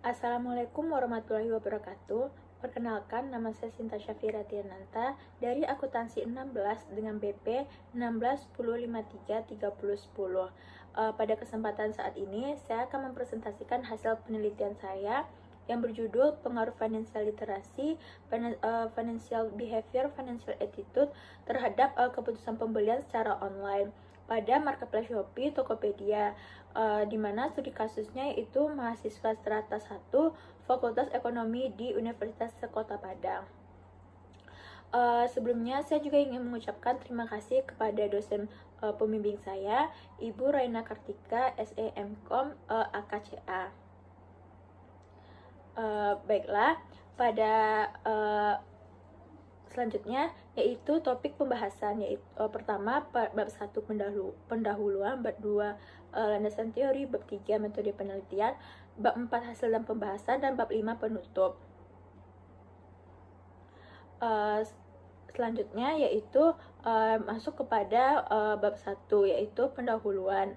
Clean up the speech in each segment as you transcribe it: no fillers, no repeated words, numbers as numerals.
Assalamualaikum warahmatullahi wabarakatuh. Perkenalkan, nama saya Sinta Syafira Tiananta dari akuntansi 16 dengan BP 1610533010. Pada kesempatan saat ini, saya akan mempresentasikan hasil penelitian saya yang berjudul Pengaruh Financial Literasi, Financial Behavior, Financial Attitude terhadap keputusan pembelian secara online pada marketplace Shopee, Tokopedia, di mana studi kasusnya yaitu mahasiswa strata 1 Fakultas Ekonomi di Universitas Kota Padang. Sebelumnya saya juga ingin mengucapkan terima kasih kepada dosen pembimbing saya, Ibu Raina Kartika, SEMKOM AKCA. Baiklah, pada selanjutnya yaitu topik pembahasan, yaitu pertama bab 1 pendahuluan, bab 2 landasan teori, bab 3 metode penelitian, bab 4 hasil dan pembahasan, dan bab 5 penutup. Selanjutnya yaitu masuk kepada bab 1 yaitu pendahuluan,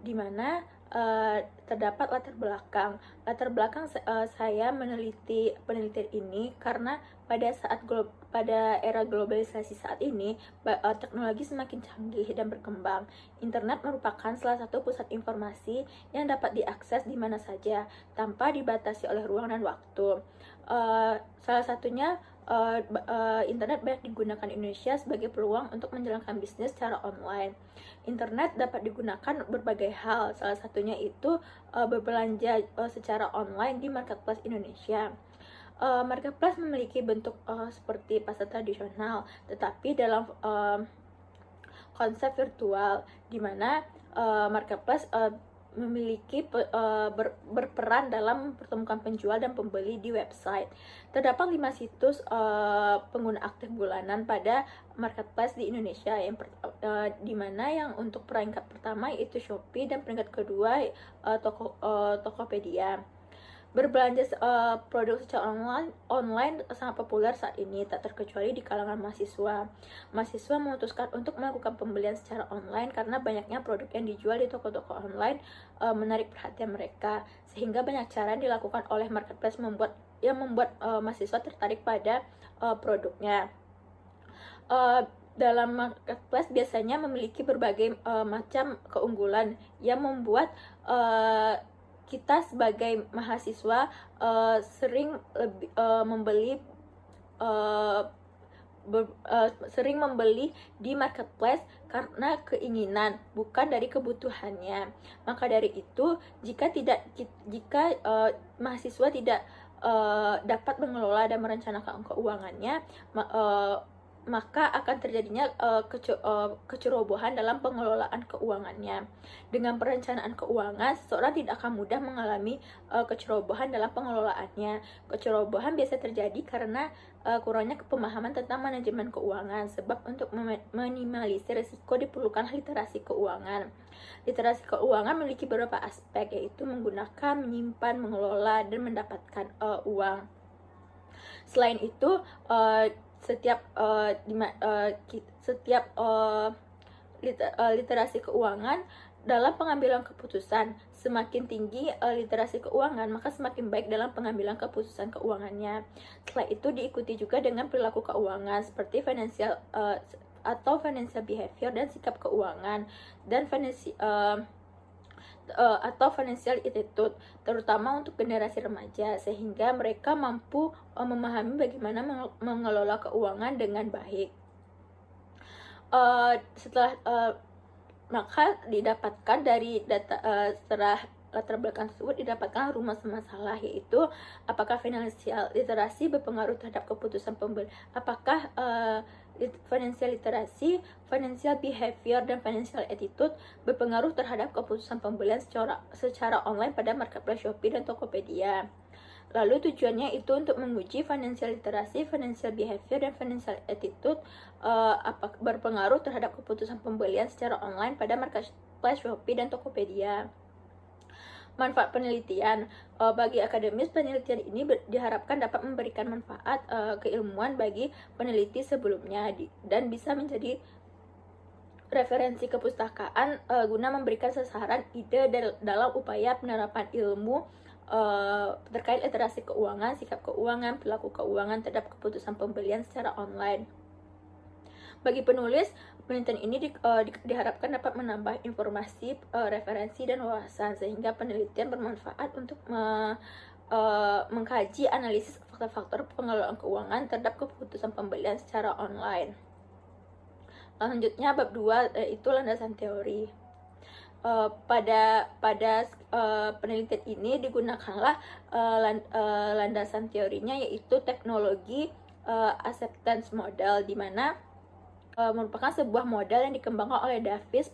di mana terdapat latar belakang. Saya meneliti penelitian ini karena pada era globalisasi saat ini, teknologi semakin canggih dan berkembang. Internet merupakan salah satu pusat informasi yang dapat diakses di mana saja tanpa dibatasi oleh ruang dan waktu. Salah satunya internet banyak digunakan di Indonesia sebagai peluang untuk menjalankan bisnis secara online. Internet dapat digunakan berbagai hal, salah satunya itu berbelanja secara online di marketplace Indonesia. Marketplace memiliki bentuk seperti pasar tradisional, tetapi dalam konsep virtual, di mana marketplace memiliki berperan dalam mempertemukan penjual dan pembeli di website. Terdapat 5 situs pengguna aktif bulanan pada marketplace di Indonesia, di mana yang untuk peringkat pertama yaitu Shopee dan peringkat kedua Tokopedia. Berbelanja produk secara online sangat populer saat ini, tak terkecuali di kalangan mahasiswa. Mahasiswa memutuskan untuk melakukan pembelian secara online karena banyaknya produk yang dijual di toko-toko online menarik perhatian mereka, sehingga banyak cara yang dilakukan oleh marketplace membuat mahasiswa tertarik pada produknya. Dalam marketplace biasanya memiliki berbagai macam keunggulan yang membuat kita sebagai mahasiswa sering membeli di marketplace karena keinginan, bukan dari kebutuhannya. Maka dari itu, jika mahasiswa tidak dapat mengelola dan merencanakan keuangannya, maka akan terjadinya kecerobohan dalam pengelolaan keuangannya. Dengan perencanaan keuangan, seseorang tidak akan mudah mengalami kecerobohan dalam pengelolaannya. Kecerobohan biasa terjadi karena kurangnya pemahaman tentang manajemen keuangan, sebab untuk meminimalisir risiko diperlukan literasi keuangan. Literasi keuangan memiliki beberapa aspek, yaitu menggunakan, menyimpan, mengelola, dan mendapatkan uang. Selain itu, literasi keuangan dalam pengambilan keputusan. Semakin tinggi literasi keuangan, maka semakin baik dalam pengambilan keputusan keuangannya. Setelah itu diikuti juga dengan perilaku keuangan seperti financial behavior dan sikap keuangan, dan financial attitude, terutama untuk generasi remaja, sehingga mereka mampu memahami bagaimana mengelola keuangan dengan baik. Maka didapatkan dari data setelah latar belakang tersebut didapatkan rumus masalah, yaitu apakah financial literasi berpengaruh terhadap keputusan pembeli, apakah financial literacy, financial behavior, dan financial attitude berpengaruh terhadap keputusan pembelian secara online pada marketplace Shopee dan Tokopedia. Lalu tujuannya itu untuk menguji financial literacy, financial behavior, dan financial attitude berpengaruh terhadap keputusan pembelian secara online pada marketplace Shopee dan Tokopedia. Manfaat penelitian. Bagi akademis, penelitian ini diharapkan dapat memberikan manfaat keilmuan bagi peneliti sebelumnya dan bisa menjadi referensi kepustakaan guna memberikan sasaran ide dalam upaya penerapan ilmu terkait literasi keuangan, sikap keuangan, perilaku keuangan terhadap keputusan pembelian secara online. Bagi penulis, penelitian ini diharapkan dapat menambah informasi, referensi, dan wawasan, sehingga penelitian bermanfaat untuk mengkaji analisis faktor-faktor pengelolaan keuangan terhadap keputusan pembelian secara online. Selanjutnya bab 2 yaitu landasan teori. Pada penelitian ini digunakanlah landasan teorinya, yaitu teknologi acceptance model, di mana merupakan sebuah model yang dikembangkan oleh Davis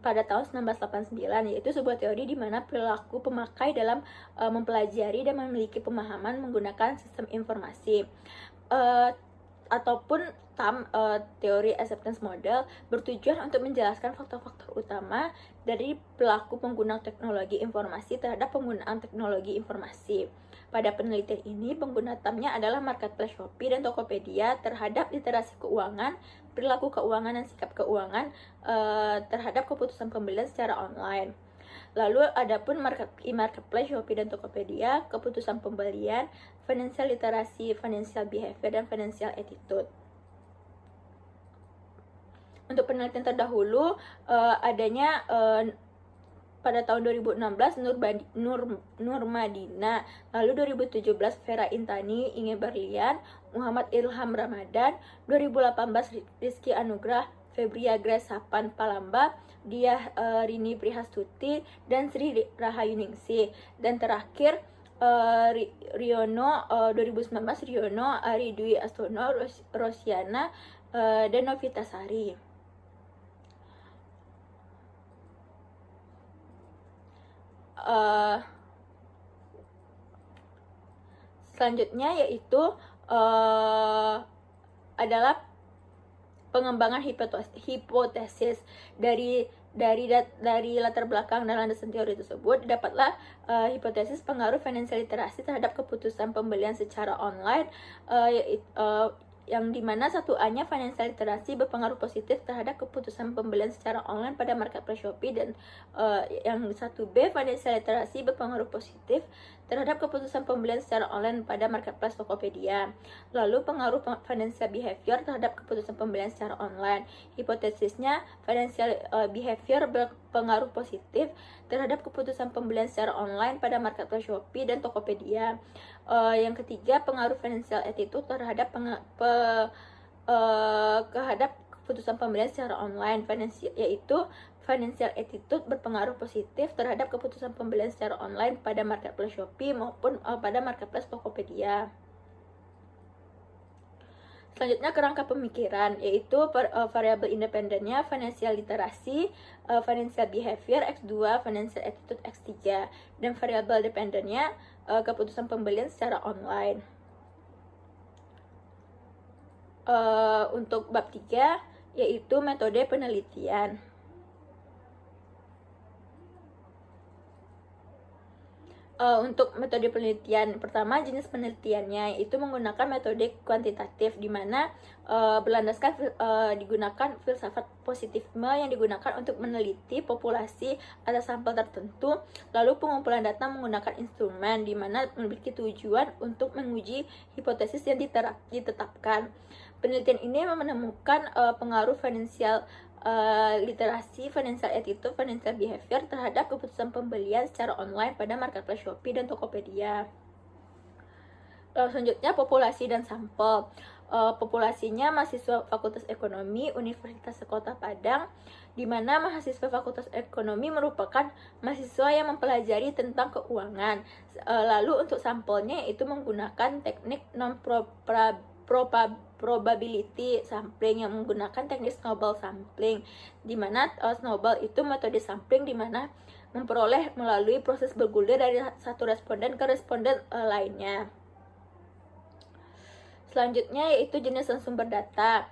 pada tahun 1989, yaitu sebuah teori di mana perilaku pemakai dalam mempelajari dan memiliki pemahaman menggunakan sistem informasi. Ataupun teori acceptance model bertujuan untuk menjelaskan faktor-faktor utama dari perilaku pengguna teknologi informasi terhadap penggunaan teknologi informasi. Pada penelitian ini, pengguna utamanya adalah marketplace Shopee dan Tokopedia terhadap literasi keuangan, perilaku keuangan, dan sikap keuangan terhadap keputusan pembelian secara online. Lalu adapun marketplace Shopee dan Tokopedia, keputusan pembelian, financial literasi, financial behavior, dan financial attitude. Untuk penelitian terdahulu adanya pada tahun 2016 Nur Madina, lalu 2017 Vera Intani, Inge Berlian, Muhammad Ilham Ramadan, 2018 Rizky Anugrah, Febria Grace Sapan Palamba, Diah Rini Prihastuti, dan Sri Rahayuningsih. Dan terakhir Riono 2019 Riono, Ari Dwi Astono, Rosiana, dan Novitasari. Selanjutnya yaitu adalah pengembangan hipotesis dari latar belakang dan landasan teori tersebut. Dapatlah hipotesis pengaruh financial literasi terhadap keputusan pembelian secara online, yang dimana 1A-nya financial literasi berpengaruh positif terhadap keputusan pembelian secara online pada marketplace Shopee, dan yang 1B financial literasi berpengaruh positif terhadap keputusan pembelian secara online pada marketplace Tokopedia. Lalu pengaruh financial behavior terhadap keputusan pembelian secara online. Hipotesisnya financial behavior berpengaruh positif terhadap keputusan pembelian secara online pada marketplace Shopee dan Tokopedia. Yang ketiga, pengaruh financial attitude terhadap keputusan pembelian secara online, yaitu financial attitude berpengaruh positif terhadap keputusan pembelian secara online pada marketplace Shopee maupun pada marketplace Tokopedia. Selanjutnya kerangka pemikiran, yaitu variabel independennya financial literasi, financial behavior X2, financial attitude X3, dan variabel dependennya keputusan pembelian secara online. Untuk bab 3 yaitu metode penelitian. Untuk metode penelitian, pertama jenis penelitiannya yaitu menggunakan metode kuantitatif, di mana digunakan filsafat positifisme yang digunakan untuk meneliti populasi atas sampel tertentu. Lalu pengumpulan data menggunakan instrumen, di mana memiliki tujuan untuk menguji hipotesis yang ditetapkan. Penelitian ini menemukan pengaruh financial literasi, financial attitude, financial behavior terhadap keputusan pembelian secara online pada marketplace Shopee dan Tokopedia. Selanjutnya populasi dan sampel. Populasinya mahasiswa Fakultas Ekonomi Universitas Kota Padang, di mana mahasiswa Fakultas Ekonomi merupakan mahasiswa yang mempelajari tentang keuangan. Lalu untuk sampelnya itu menggunakan teknik probability sampling yang menggunakan teknik snowball sampling, di mana snowball itu metode sampling di mana memperoleh melalui proses bergulir dari satu responden ke responden lainnya. Selanjutnya yaitu jenis dan sumber data,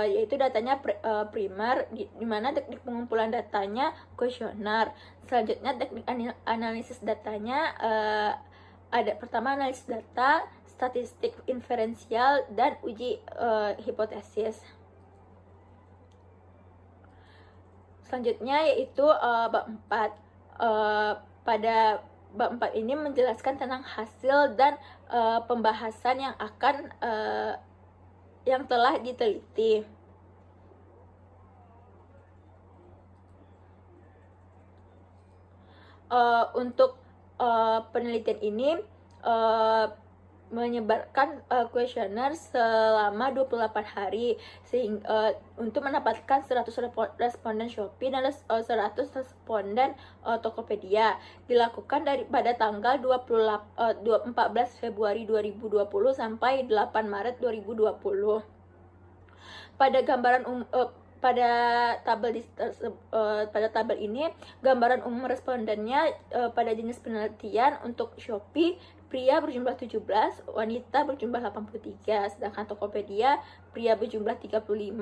yaitu datanya primer, di mana teknik pengumpulan datanya kuesioner. Selanjutnya teknik analisis datanya ada pertama analisis data, statistik inferensial, dan uji hipotesis. Selanjutnya yaitu bab 4. Pada bab 4 ini menjelaskan tentang hasil dan pembahasan yang akan yang telah diteliti. Untuk penelitian ini menyebarkan kuesioner selama 28 hari sehingga untuk mendapatkan 100 responden Shopee dan 100 responden Tokopedia. Dilakukan pada tanggal 14 Februari 2020 sampai 8 Maret 2020. Pada gambaran pada tabel ini gambaran umum respondennya pada jenis penelitian. Untuk Shopee, pria berjumlah 17, wanita berjumlah 83, sedangkan Tokopedia pria berjumlah 35,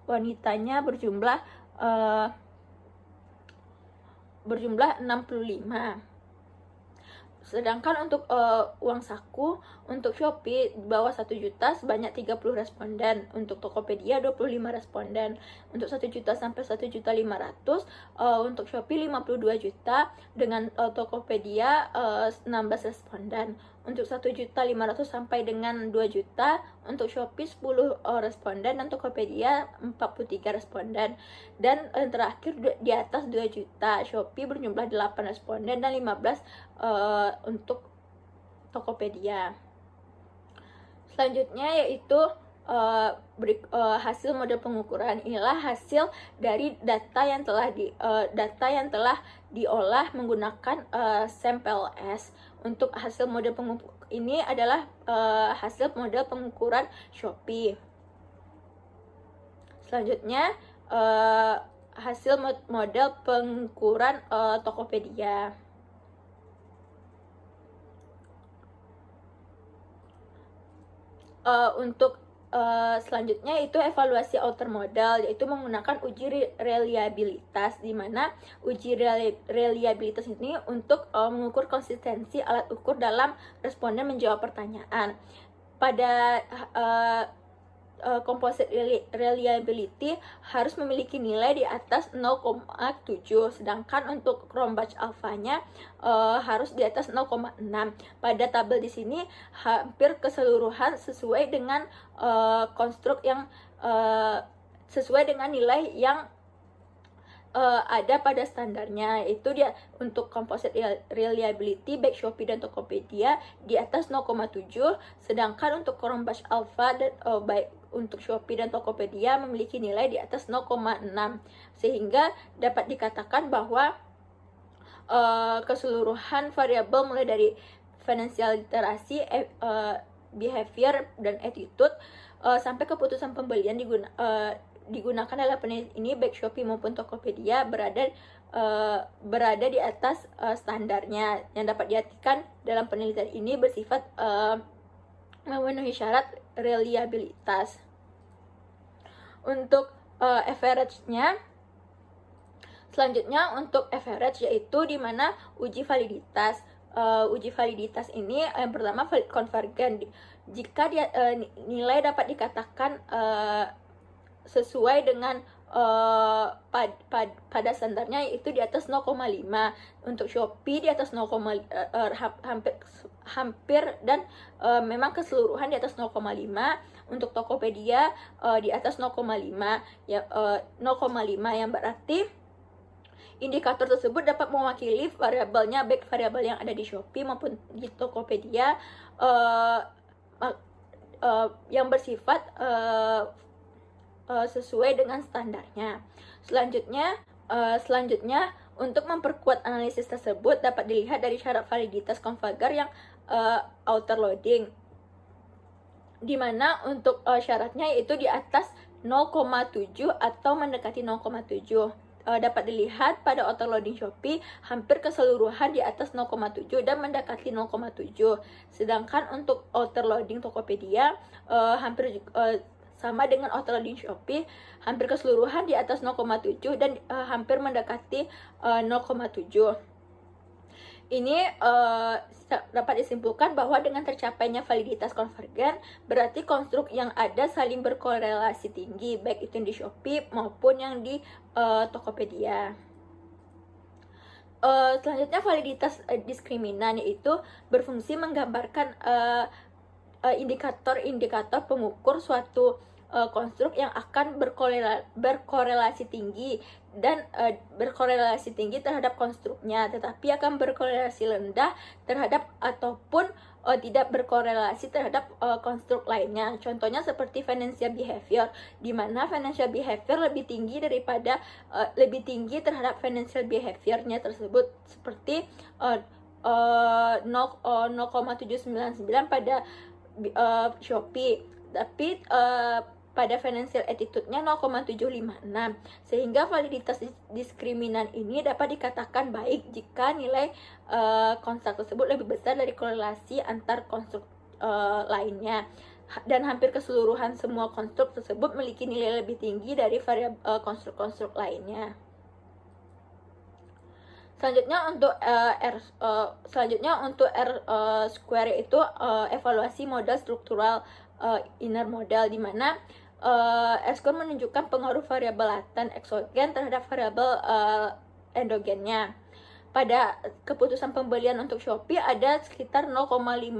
wanitanya berjumlah 65. Sedangkan untuk uang saku, untuk Shopee di bawah 1 juta sebanyak 30 responden, untuk Tokopedia 25 responden, untuk 1 juta sampai 1.500.000 untuk Shopee 52 juta dengan Tokopedia 16 responden, untuk 1.500.000 sampai dengan 2 juta untuk Shopee 10 responden dan Tokopedia 43 responden. Dan terakhir di atas 2 juta Shopee berjumlah 8 responden dan 15 untuk Tokopedia. Selanjutnya yaitu hasil model pengukuran. Inilah hasil dari data yang telah diolah menggunakan SAMPLS. Untuk hasil model pengukuran ini adalah hasil model pengukuran Shopee. Selanjutnya hasil model pengukuran Tokopedia. Untuk selanjutnya itu evaluasi outer modal, yaitu menggunakan uji reliabilitas, di mana uji reliabilitas ini untuk mengukur konsistensi alat ukur dalam responden menjawab pertanyaan. Pada composite reliability harus memiliki nilai di atas 0,7, sedangkan untuk Cronbach alfanya harus di atas 0,6. Pada tabel di sini hampir keseluruhan sesuai dengan konstruk yang sesuai dengan nilai yang ada pada standarnya. Itu dia untuk composite reliability baik Shopee dan Tokopedia di atas 0,7, sedangkan untuk Cronbach alpha dan baik untuk Shopee dan Tokopedia memiliki nilai di atas 0,6, sehingga dapat dikatakan bahwa keseluruhan variabel mulai dari financial literasi, behavior dan attitude sampai keputusan pembelian digunakan dalam penelitian ini baik Shopee maupun Tokopedia berada di atas standarnya. Yang dapat diartikan dalam penelitian ini bersifat memenuhi syarat reliabilitas. Untuk average-nya, selanjutnya untuk average yaitu di mana uji validitas. Uji validitas ini yang pertama valid konvergen. Jika nilai dapat dikatakan sesuai dengan pada standarnya, yaitu di atas 0,5. Untuk Shopee di atas 0, hampir dan memang keseluruhan di atas 0,5. Untuk Tokopedia di atas 0,5 ya, 0,5 yang berarti indikator tersebut dapat mewakili variabelnya baik variabel yang ada di Shopee maupun di Tokopedia yang bersifat sesuai dengan standarnya. Selanjutnya untuk memperkuat analisis tersebut dapat dilihat dari syarat validitas konvergen yang outer loading, di mana untuk syaratnya yaitu di atas 0,7 atau mendekati 0,7. Dapat dilihat pada outer loading Shopee hampir keseluruhan di atas 0,7 dan mendekati 0,7. Sedangkan untuk outer loading Tokopedia hampir sama dengan outer loading Shopee, hampir keseluruhan di atas 0,7 dan hampir mendekati 0,7. Ini dapat disimpulkan bahwa dengan tercapainya validitas konvergen, berarti konstruk yang ada saling berkorelasi tinggi, baik itu yang di Shopee maupun yang di Tokopedia. Selanjutnya validitas diskriminan, yaitu berfungsi menggambarkan indikator-indikator pengukur suatu konstruk yang akan berkorelasi tinggi dan berkorelasi tinggi terhadap konstruknya, tetapi akan berkorelasi rendah terhadap ataupun tidak berkorelasi terhadap konstruk lainnya. Contohnya seperti financial behavior, di mana financial behavior lebih tinggi terhadap financial behaviornya tersebut, seperti 0,799 pada Shopee, tapi pada financial attitude-nya 0,756, sehingga validitas diskriminan ini dapat dikatakan baik jika nilai konstruk tersebut lebih besar dari korelasi antar konstruk lainnya, dan hampir keseluruhan semua konstruk tersebut memiliki nilai lebih tinggi dari variabel konstruk-konstruk lainnya. Selanjutnya untuk R square, yaitu evaluasi modal struktural inner model, di mana R square menunjukkan pengaruh variabel laten eksogen terhadap variabel endogennya. Pada keputusan pembelian untuk Shopee ada sekitar 0,509,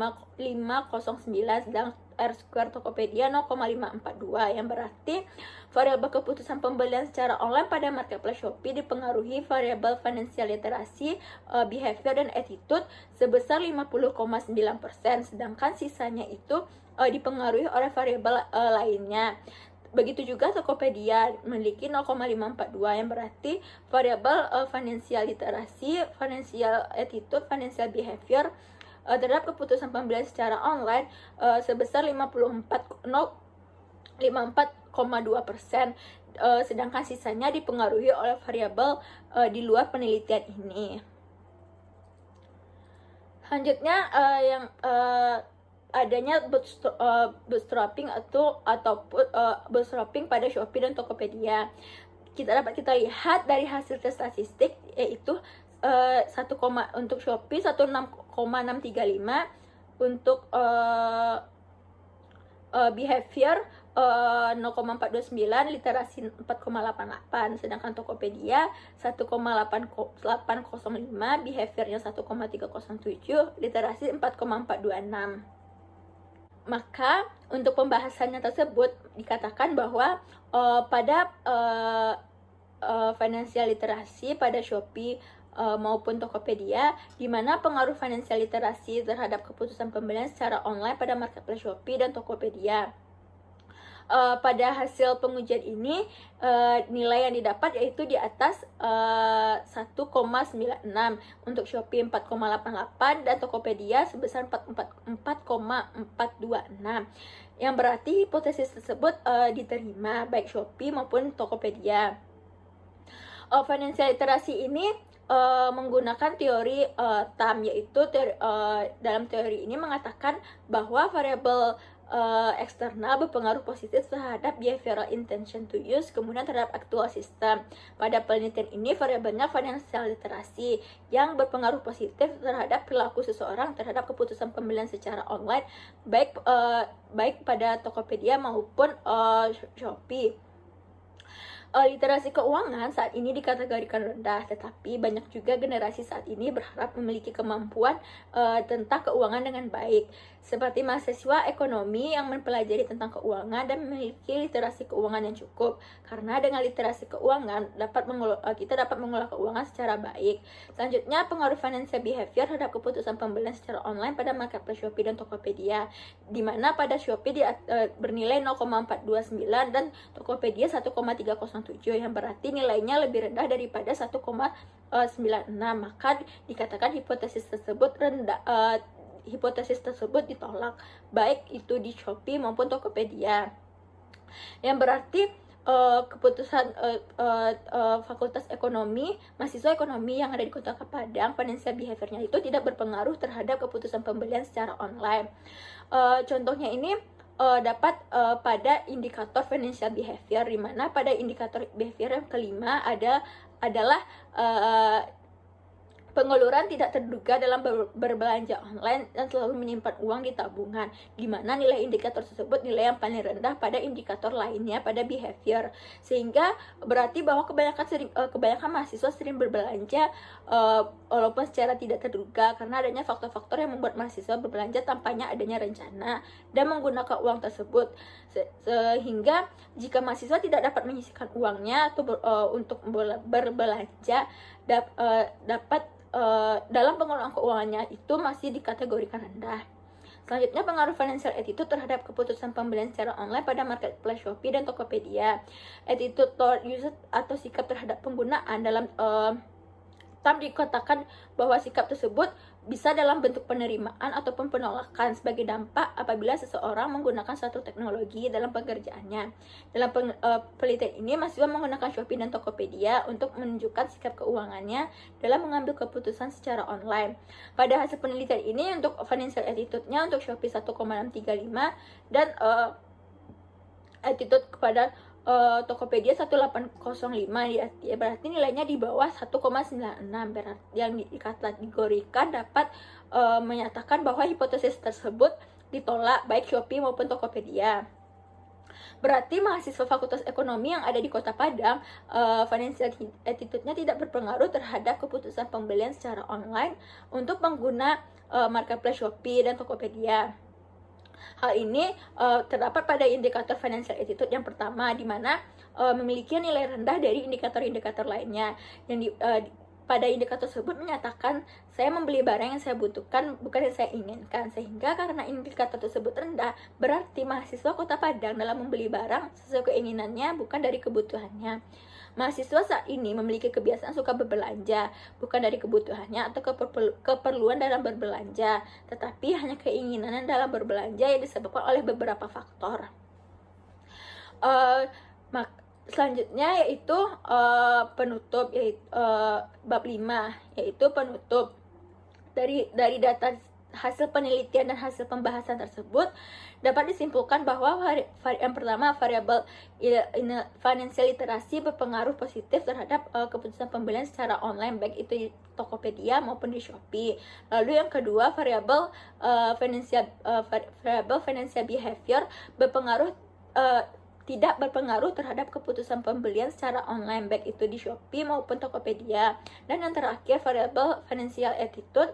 sedang R square Tokopedia 0,542, yang berarti variabel keputusan pembelian secara online pada marketplace Shopee dipengaruhi variabel financial literasi, behavior, dan attitude sebesar 50,9%, sedangkan sisanya itu dipengaruhi oleh variabel lainnya. Begitu juga Tokopedia memiliki 0,542, yang berarti variabel financial literasi, financial attitude, financial behavior terhadap keputusan pembelian secara online sebesar 54,2%, sedangkan sisanya dipengaruhi oleh variabel di luar penelitian ini. Selanjutnya yang adanya bootstrapping ataupun bootstrapping pada Shopee dan Tokopedia. Dapat kita lihat dari hasil tes statistik, yaitu untuk Shopee 16,635, untuk behavior 0,429, literasi 4,88, sedangkan Tokopedia 1,805, behaviornya 1,307, literasi 4,426. Maka untuk pembahasannya tersebut dikatakan bahwa pada financial literasi pada Shopee maupun Tokopedia, di mana pengaruh financial literasi terhadap keputusan pembelian secara online pada marketplace Shopee dan Tokopedia. Pada hasil pengujian ini nilai yang didapat yaitu di atas 1,96, untuk Shopee 4,88 dan Tokopedia sebesar 4,426, yang berarti hipotesis tersebut diterima baik Shopee maupun Tokopedia. Financial literasi ini menggunakan teori TAM, yaitu dalam teori ini mengatakan bahwa variabel eksternal berpengaruh positif terhadap behavioral intention to use, kemudian terhadap actual system. Pada penelitian ini variabelnya financial literasi yang berpengaruh positif terhadap perilaku seseorang terhadap keputusan pembelian secara online, baik pada Tokopedia maupun Shopee. Literasi keuangan saat ini dikategorikan rendah, tetapi banyak juga generasi saat ini berharap memiliki kemampuan tentang keuangan dengan baik, seperti mahasiswa ekonomi yang mempelajari tentang keuangan dan memiliki literasi keuangan yang cukup. Karena dengan literasi keuangan kita dapat mengelola keuangan secara baik. Selanjutnya, pengaruh financial behavior terhadap keputusan pembelian secara online pada marketplace Shopee dan Tokopedia, di mana pada Shopee bernilai 0,429 dan Tokopedia 1,307, yang berarti nilainya lebih rendah daripada 1,96. Maka dikatakan hipotesis tersebut ditolak, baik itu di Shopee maupun Tokopedia, yang berarti keputusan Fakultas Ekonomi, mahasiswa ekonomi yang ada di Kota Padang, financial behaviornya itu tidak berpengaruh terhadap keputusan pembelian secara online. Contohnya ini dapat pada indikator financial behavior, di mana pada indikator behavior yang kelima adalah Pengeluaran tidak terduga dalam berbelanja online dan selalu menyimpan uang di tabungan, di mana nilai indikator tersebut nilai yang paling rendah pada indikator lainnya pada behavior. Sehingga berarti bahwa kebanyakan mahasiswa sering berbelanja walaupun secara tidak terduga, karena adanya faktor-faktor yang membuat mahasiswa berbelanja tanpanya adanya rencana dan menggunakan uang tersebut. Sehingga jika mahasiswa tidak dapat menyisihkan uangnya atau untuk berbelanja, dapat dalam pengelolaan keuangannya itu masih dikategorikan rendah. Selanjutnya, pengaruh financial attitude terhadap keputusan pembelian secara online pada marketplace Shopee dan Tokopedia. Attitude toward users atau sikap terhadap penggunaan dalam Tam dikatakan bahwa sikap tersebut bisa dalam bentuk penerimaan ataupun penolakan sebagai dampak apabila seseorang menggunakan suatu teknologi dalam pekerjaannya. Dalam penelitian ini, mahasiswa menggunakan Shopee dan Tokopedia untuk menunjukkan sikap keuangannya dalam mengambil keputusan secara online. Pada hasil penelitian ini, untuk financial attitude-nya untuk Shopee 1,635 dan attitude kepada Tokopedia 1805, ya berarti nilainya di bawah 1,96, berarti yang dikategorikan dapat menyatakan bahwa hipotesis tersebut ditolak baik Shopee maupun Tokopedia. Berarti mahasiswa Fakultas Ekonomi yang ada di Kota Padang, financial attitude-nya tidak berpengaruh terhadap keputusan pembelian secara online untuk pengguna marketplace Shopee dan Tokopedia. Hal ini terdapat pada indikator financial attitude yang pertama, di mana memiliki nilai rendah dari indikator-indikator lainnya. Pada indikator tersebut menyatakan saya membeli barang yang saya butuhkan, bukan yang saya inginkan. Sehingga karena indikator tersebut rendah, berarti mahasiswa Kota Padang dalam membeli barang sesuai keinginannya, bukan dari kebutuhannya. Mahasiswa saat ini memiliki kebiasaan suka berbelanja, bukan dari kebutuhannya atau keperluan dalam berbelanja, tetapi hanya keinginan dalam berbelanja yang disebabkan oleh beberapa faktor. Selanjutnya yaitu penutup, yaitu bab 5, yaitu penutup. Dari data hasil penelitian dan hasil pembahasan tersebut dapat disimpulkan bahwa yang pertama, variabel financial literasi berpengaruh positif terhadap keputusan pembelian secara online, baik itu di Tokopedia maupun di Shopee. Lalu yang kedua, variabel financial behavior tidak berpengaruh terhadap keputusan pembelian secara online, baik itu di Shopee maupun Tokopedia. Dan yang terakhir, variabel financial attitude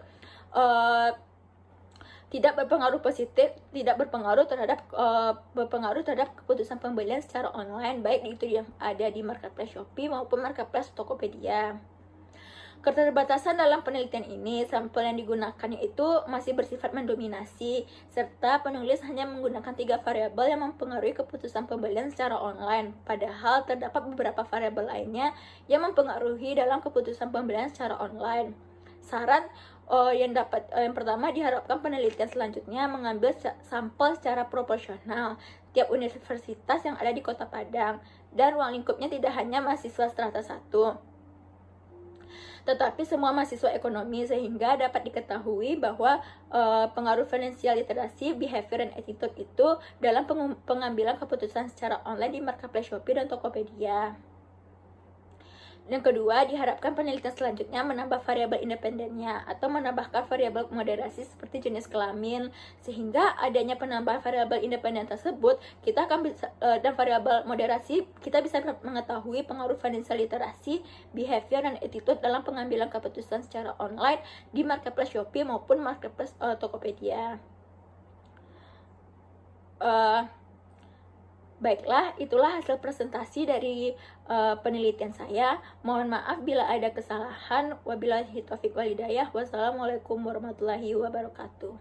tidak berpengaruh terhadap keputusan pembelian secara online, baik itu yang ada di marketplace Shopee maupun marketplace Tokopedia. Keterbatasan dalam penelitian ini, sampel yang digunakannya itu masih bersifat mendominasi, serta penulis hanya menggunakan 3 variabel yang mempengaruhi keputusan pembelian secara online, padahal terdapat beberapa variabel lainnya yang mempengaruhi dalam keputusan pembelian secara online. Saran yang pertama, diharapkan penelitian selanjutnya mengambil sampel secara proporsional tiap universitas yang ada di Kota Padang, dan ruang lingkupnya tidak hanya mahasiswa strata 1, tetapi semua mahasiswa ekonomi, sehingga dapat diketahui bahwa pengaruh financial literasi, behavior, dan attitude itu dalam pengambilan keputusan secara online di marketplace Shopee dan Tokopedia. Yang kedua, diharapkan penelitian selanjutnya menambah variabel independennya atau menambahkan variabel moderasi seperti jenis kelamin, sehingga adanya penambahan variabel independen tersebut dan variabel moderasi kita bisa mengetahui pengaruh financial literasi, behavior, dan attitude dalam pengambilan keputusan secara online di marketplace Shopee maupun marketplace Tokopedia. Baiklah, itulah hasil presentasi dari penelitian saya. Mohon maaf bila ada kesalahan. Wabillahi taufiq wal hidayah. Wassalamualaikum warahmatullahi wabarakatuh.